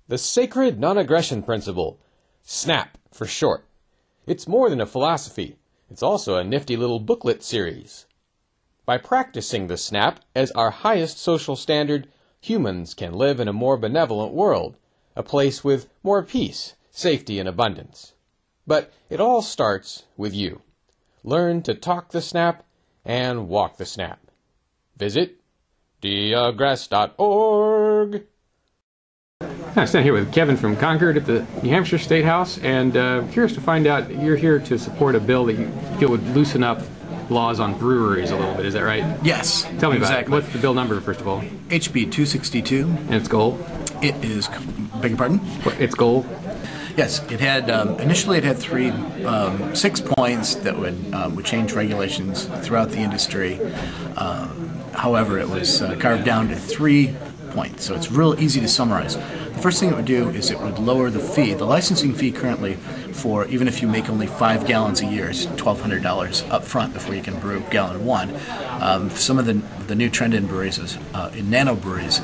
The sacred non-aggression principle, SNAP for short. It's more than a philosophy. It's also a nifty little booklet series. By practicing the SNAP as our highest social standard, humans can live in a more benevolent world, a place with more peace, safety, and abundance. But it all starts with you. Learn to talk the SNAP and walk the SNAP. Visit deaggress.org. I stand here with Kevin from Concord at the New Hampshire State House, and curious to find out, you're here to support a bill that you feel would loosen up laws on breweries a little bit, is that right? Yes. Tell me exactly. about it. What's the bill number, first of all? HB 262. And its goal? It is, beg your pardon? Its goal? Yes, it had, initially it had 6 points that would change regulations throughout the industry. However, it was carved down to 3 points, so it's real easy to summarize. The first thing it would do is it would lower the fee. The licensing fee currently for, even if you make only 5 gallons a year, is $1,200 up front before you can brew gallon 1. Some of the new trend in breweries is, in nano breweries,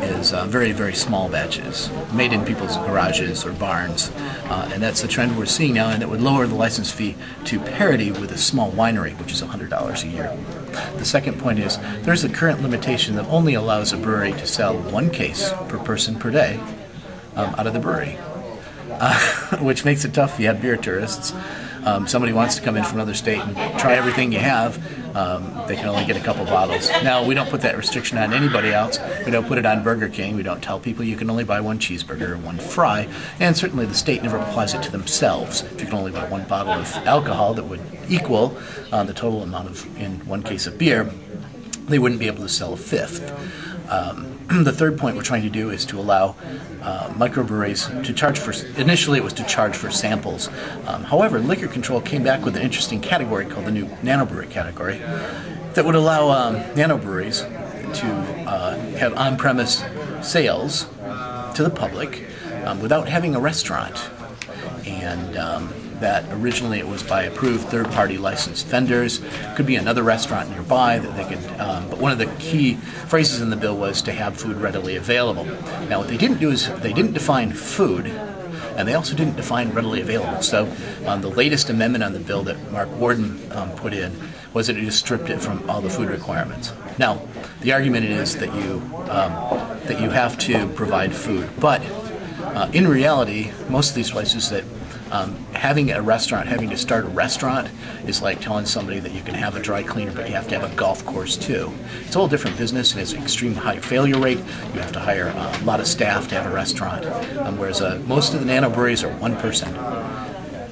is very, very small batches, made in people's garages or barns. And that's the trend we're seeing now, and it would lower the license fee to parity with a small winery, which is $100 a year. The second point is there's a current limitation that only allows a brewery to sell 1 case per person per day out of the brewery, which makes it tough if you have beer tourists. Somebody wants to come in from another state and try everything you have, they can only get a couple bottles. Now, we don't put that restriction on anybody else. We don't put it on Burger King. We don't tell people you can only buy 1 cheeseburger or 1 fry. And certainly the state never applies it to themselves. If you can only buy 1 bottle of alcohol that would equal the total amount of, in 1 case of beer, they wouldn't be able to sell a 5th. The third point we're trying to do is to allow microbreweries to charge for, initially it was to charge for samples. However, Liquor Control came back with an interesting category called the new nanobrewery category that would allow nanobreweries to have on-premise sales to the public without having a restaurant. And that originally it was by approved third-party licensed vendors. Could be another restaurant nearby that they could, but one of the key phrases in the bill was to have food readily available. Now what they didn't do is they didn't define food, and they also didn't define readily available. So the latest amendment on the bill that Mark Warden put in was that it just stripped it from all the food requirements. Now, the argument is that you have to provide food, but in reality, most of these places that having a restaurant, having to start a restaurant is like telling somebody that you can have a dry cleaner, but you have to have a golf course too. It's a whole different business, and it's an extreme high failure rate. You have to hire a lot of staff to have a restaurant, whereas most of the nano breweries are 1 person.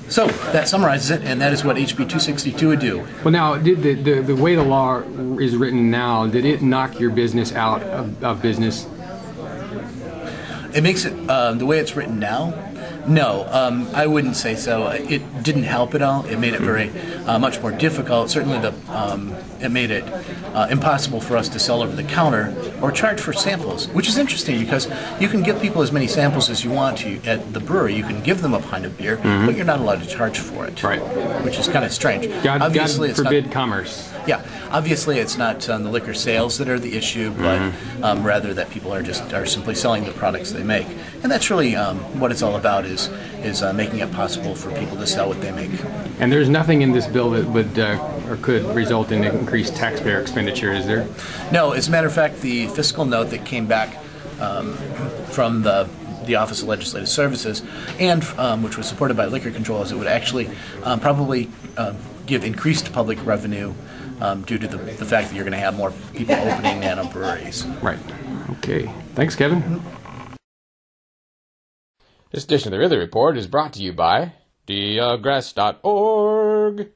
So that summarizes it, and that is what HB 262 would do. Well, now, did the way the law is written now, did it knock your business out of business? It makes it, the way it's written now, no, I wouldn't say so. It didn't help at all. It made it very much more difficult. Certainly, it made it impossible for us to sell over the counter or charge for samples, which is interesting because you can give people as many samples as you want to at the brewery. You can give them a pint of beer, but you're not allowed to charge for it, right? Which is kind of strange. God forbid commerce. Yeah, obviously it's not the liquor sales that are the issue, but rather that people are simply selling the products they make, and that's really what it's all about is making it possible for people to sell what they make. And there's nothing in this bill that would or could result in increased taxpayer expenditure, is there? No, as a matter of fact, the fiscal note that came back from the Office of Legislative Services, and which was supported by Liquor Control, is it would actually probably give increased public revenue due to the fact that you're going to have more people opening nano breweries. Right. Okay. Thanks, Kevin. This edition of the Ridley Report is brought to you by deaggress.org.